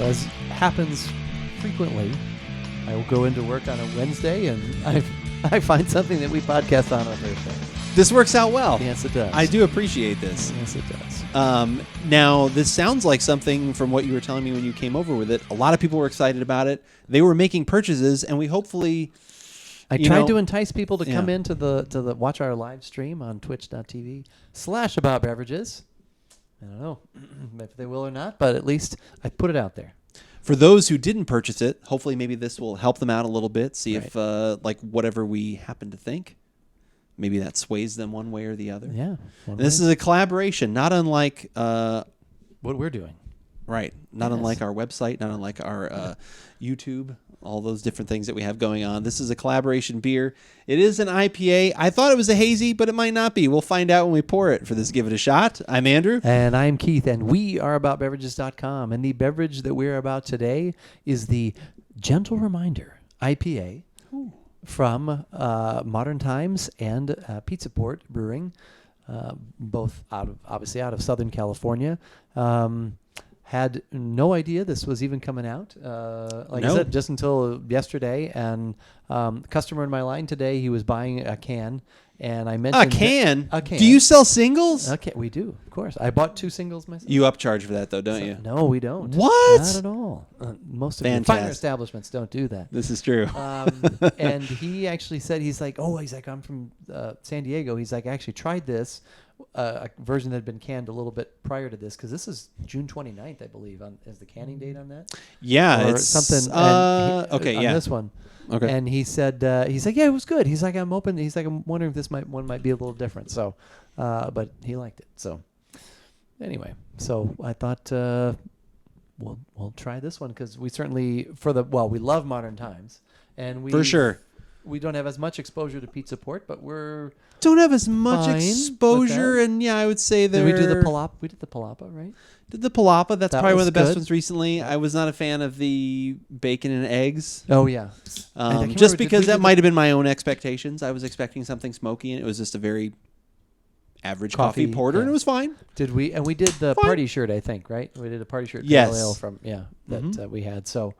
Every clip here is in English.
as happens frequently, I will go into work on a Wednesday and I find something that we podcast on Thursday. This works out well. Yes, it does. I do appreciate this. Yes, it does. Now, this sounds like something from what you were telling me when you came over with it. A lot of people were excited about it. They were making purchases, and we hopefully... I tried to entice people to come in to the watch our live stream on twitch.tv/AboutBeverages. I don't know if they will or not, but at least I put it out there. For those who didn't purchase it, hopefully maybe this will help them out a little bit, see if like whatever we happen to think, maybe that sways them one way or the other. Yeah. This is a collaboration, not unlike... what we're doing. Right. Not unlike our website, not unlike our YouTube, all those different things that we have going on. This is a collaboration beer. It is an IPA. I thought it was a hazy, but it might not be. We'll find out when we pour it for this Give It a Shot. I'm Andrew. And I'm Keith, and we are AboutBeverages.com. And the beverage that we're about today is the Gentle Reminder IPA from Modern Times and Pizza Port Brewing, both obviously out of Southern California. Had no idea this was even coming out. I said, just until yesterday. And customer in my line today, he was buying a can, and I mentioned a can. A can. Do you sell singles? Okay, we do, of course. I bought 2 singles myself. You upcharge for that though, don't you? No, we don't. What? Not at all. Most of the finer establishments don't do that. This is true. And he actually said, he's like, I'm from San Diego. He's like, I actually tried this. A version that had been canned a little bit prior to this, because this is June 29th, I believe, is the canning date on that? Yeah, or it's something. on this one. Okay. And he said, he's like, yeah, it was good. He's like, I'm open. He's like, I'm wondering if this one might be a little different. So, but he liked it. So, anyway, so I thought we'll try this one, because we certainly we love Modern Times, and we for sure. We don't have as much exposure to Pizza Port, but don't have as much fine exposure, and I would say did we do the Palapa? We did the Palapa, right? Did the Palapa? That's probably one of the best good. ones recently. I was not a fan of the bacon and eggs. Oh yeah, just because that might have been my own expectations. I was expecting something smoky, and it was just a very average coffee porter, and it was fine. Did we? And we did the party shirt, I think, right? We did a party shirt. Yes. Ale from that we had. So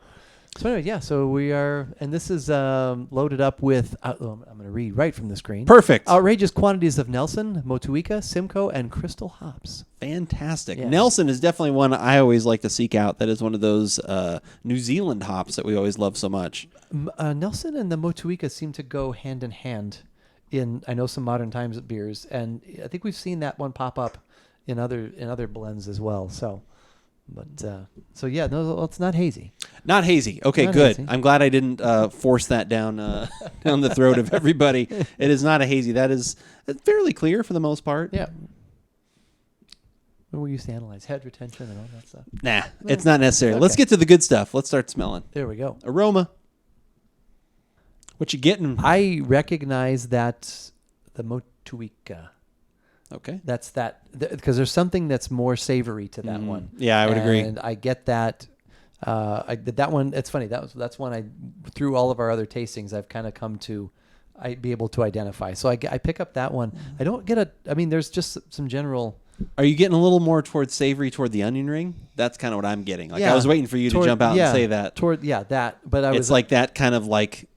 anyway, so we are, and this is loaded up with, I'm going to read right from the screen. Perfect. Outrageous quantities of Nelson, Motueka, Simcoe, and Crystal hops. Fantastic. Yeah. Nelson is definitely one I always like to seek out. That is one of those New Zealand hops that we always love so much. Nelson and the Motueka seem to go hand in hand in, I know, some Modern Times beers, and I think we've seen that one pop up in other blends as well. So... But it's not hazy. Not hazy. Okay, not good. Hazy. I'm glad I didn't force that down down the throat of everybody. It is not a hazy. That is fairly clear for the most part. Yeah. When we used to analyze head retention and all that stuff. Nah, it's not necessary. Okay. Let's get to the good stuff. Let's start smelling. There we go. Aroma. What you getting? I recognize that the Motueka. Okay. That's because there's something that's more savory to that one. Yeah, I would agree. And I get that. That one. It's funny. That's one I, through all of our other tastings, I've kind of come to, be able to identify. So I pick up that one. I don't get there's just some general. Are you getting a little more towards savory toward the onion ring? That's kind of what I'm getting. Like I was waiting for you to jump out and say that. That. But it's like that kind of like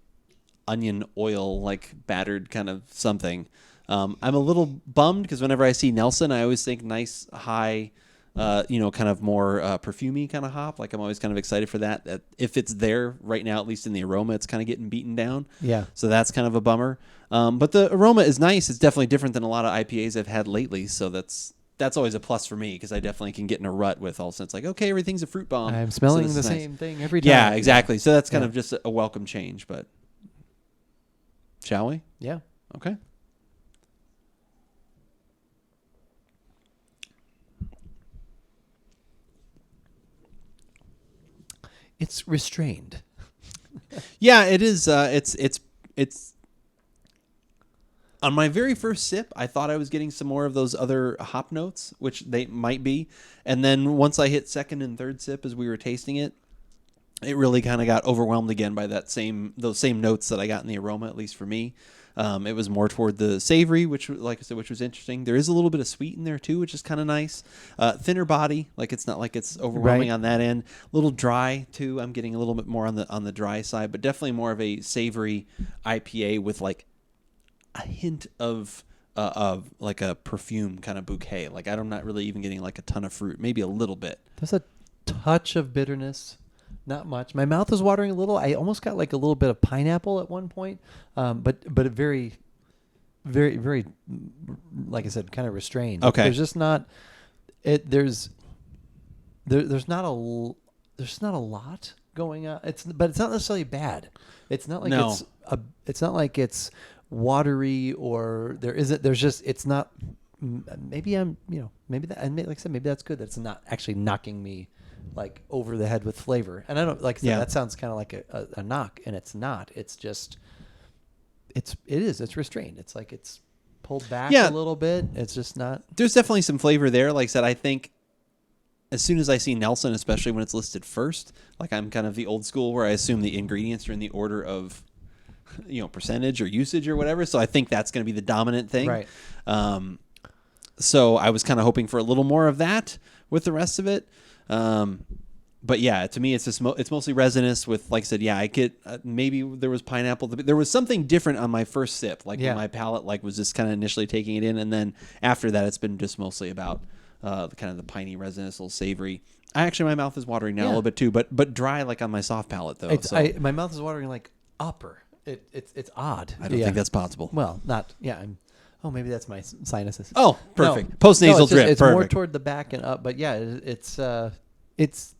onion oil, like battered kind of something. I'm a little bummed because whenever I see Nelson, I always think nice, high, kind of more perfumey kind of hop. Like I'm always kind of excited for that. If it's there right now, at least in the aroma, it's kind of getting beaten down. Yeah. So that's kind of a bummer. But the aroma is nice. It's definitely different than a lot of IPAs I've had lately. So that's always a plus for me because I definitely can get in a rut with all of a sudden it's like, okay, everything's a fruit bomb. I'm smelling the same thing every time. Yeah, exactly. So that's kind of just a welcome change. But shall we? Yeah. Okay. It's restrained. Yeah, it is. It's. On my very first sip, I thought I was getting some more of those other hop notes, which they might be. And then once I hit second and third sip as we were tasting it, it really kind of got overwhelmed again by those same notes that I got in the aroma, at least for me. It was more toward the savory, which, like I said, which was interesting. There is a little bit of sweet in there too, which is kind of nice. Thinner body, like it's not like it's overwhelming on that end. A little dry too. I'm getting a little bit more on the dry side, but definitely more of a savory IPA with like a hint of like a perfume kind of bouquet. Like I'm not really even getting like a ton of fruit, maybe a little bit. There's a touch of bitterness, not much. My mouth is watering a little. I almost got like a little bit of pineapple at one point, but a very, very, very, like I said, kind of restrained. Okay. There's just not it. There's not a lot going on. But it's not necessarily bad. It's not like it's not like it's watery or there isn't. There's just it's not. Maybe I'm maybe that, and like I said, maybe that's good. That's not actually knocking me like over the head with flavor. And I don't like I said, that sounds kind of like a knock, and it's not. It's just it's restrained. It's like it's pulled back a little bit. It's just not. There's definitely some flavor there. Like I said, I think as soon as I see Nelson, especially when it's listed first, like I'm kind of the old school where I assume the ingredients are in the order of percentage or usage or whatever. So I think that's going to be the dominant thing. Right. So I was kind of hoping for a little more of that with the rest of it. But yeah, to me, it's mostly resinous with, like I said, I get maybe there was pineapple. There was something different on my first sip, like when my palate was just kind of initially taking it in. And then after that, it's been just mostly about kind of the piney, resinous, little savory. My mouth is watering now a little bit too, but dry like on my soft palate though. My mouth is watering like upper. It's odd. I don't think that's possible. Well, not maybe that's my sinuses. Oh, perfect. No. Post-nasal drip. It's perfect. more toward the back and up, but it's interesting.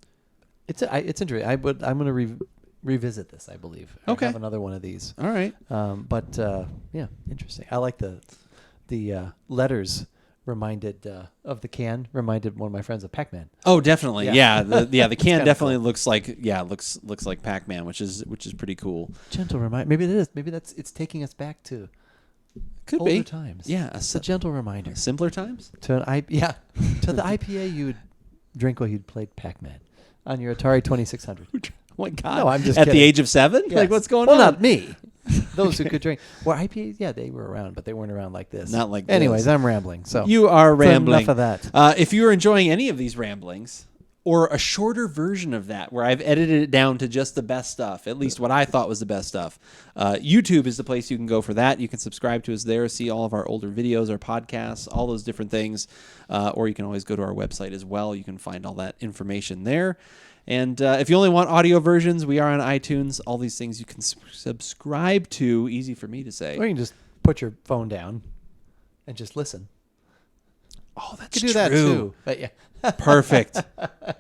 I'm going to revisit this. I believe. Okay. I have another one of these. All right. But interesting. I like the letters. Reminded of the can. Reminded one of my friends of Pac-Man. Oh, definitely. Yeah. The can definitely cool. looks like looks like Pac-Man, which is pretty cool. Gentle reminder. Maybe it is. Maybe it's taking us back to older times. Yeah, a gentle reminder. Simpler times. To the IPA you would drink while you'd played Pac-Man on your Atari 2600. Oh my God! No, I'm just at kidding. the age of 7. Yes. Like what's going on? on? Well, not me. Those who could drink. Well, IPAs, they were around, but they weren't around like this. Not like this. Anyways, I'm rambling. So you are rambling. Enough of that. If you are enjoying any of these ramblings, or a shorter version of that, where I've edited it down to just the best stuff, at least what I thought was the best stuff, YouTube is the place you can go for that. You can subscribe to us there, see all of our older videos, our podcasts, all those different things, or you can always go to our website as well. You can find all that information there. And if you only want audio versions, we are on iTunes. All these things you can subscribe to. Easy for me to say. Or you can just put your phone down and just listen. Oh, that's you can do true. that too. But yeah. Perfect.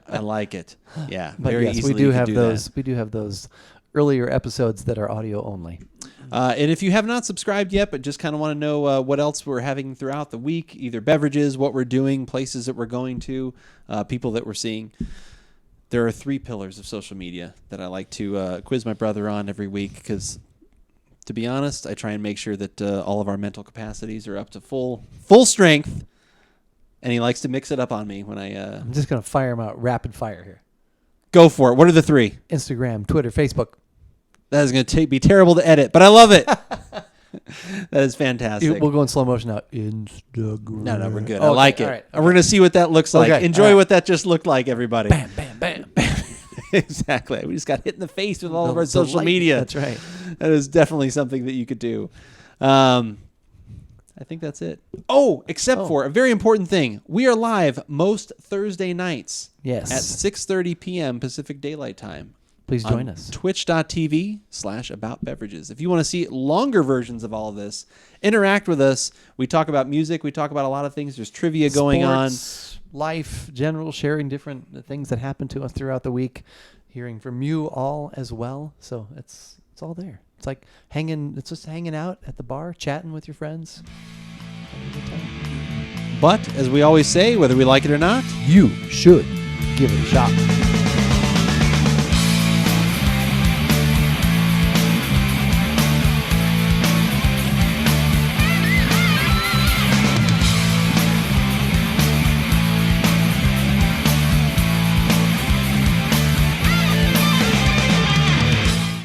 I like it. Yeah. But very yes, easily we do you have can those. that. We do have those earlier episodes that are audio only. And if you have not subscribed yet, but just kind of want to know what else we're having throughout the week, either beverages, what we're doing, places that we're going to, people that we're seeing. There are 3 pillars of social media that I like to quiz my brother on every week because, to be honest, I try and make sure that all of our mental capacities are up to full strength, and he likes to mix it up on me when I'm just going to fire him out rapid fire here. Go for it. What are the 3? Instagram, Twitter, Facebook. That is going to be terrible to edit, but I love it. That is fantastic. We'll go in slow motion now. Instagram. No, we're good. Okay, I like it. all right, We're going to see what that looks like. Okay, Enjoy all right. what that just looked like, everybody. Bam, bam, bam, bam. Exactly. We just got hit in the face with all of our social media. That's right. That is definitely something that you could do. I think that's it. Oh, except for a very important thing. We are live most Thursday nights. Yes. At 6:30 p.m. Pacific Daylight Time. Please join us. Twitch.tv/AboutBeverages. If you want to see longer versions of all of this, interact with us. We talk about music. We talk about a lot of things. There's trivia going on. Life, general, sharing different things that happen to us throughout the week, hearing from you all as well. So it's all there. It's like it's just hanging out at the bar, chatting with your friends. Having a good time. But, as we always say, whether we like it or not, You should give it a shot.